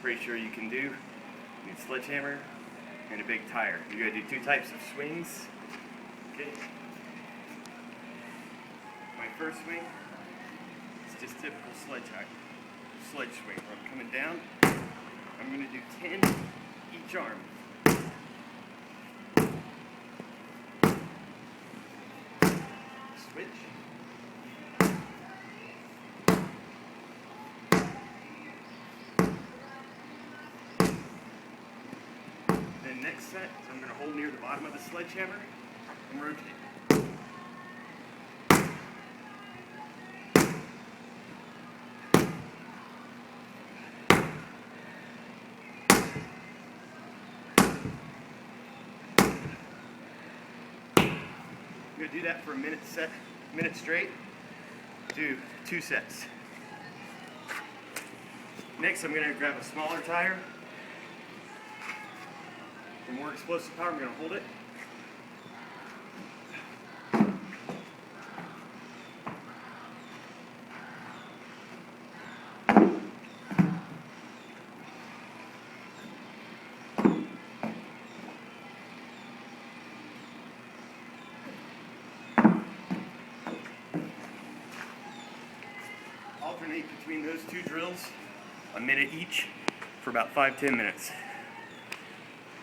pretty sure you can do. You need a sledgehammer and a big tire. You're going to do 2 types of swings. Okay. My first swing is just typical sledge swing. Where I'm coming down, I'm going to do 10 each arm. Switch. Then next set is I'm going to hold near the bottom of the sledgehammer and rotate. I'm going to do that for a minute straight. Do 2 sets. Next, I'm going to grab a smaller tire. For more explosive power, I'm going to hold it. Alternate between those 2 drills, a minute each, for about 5-10 minutes.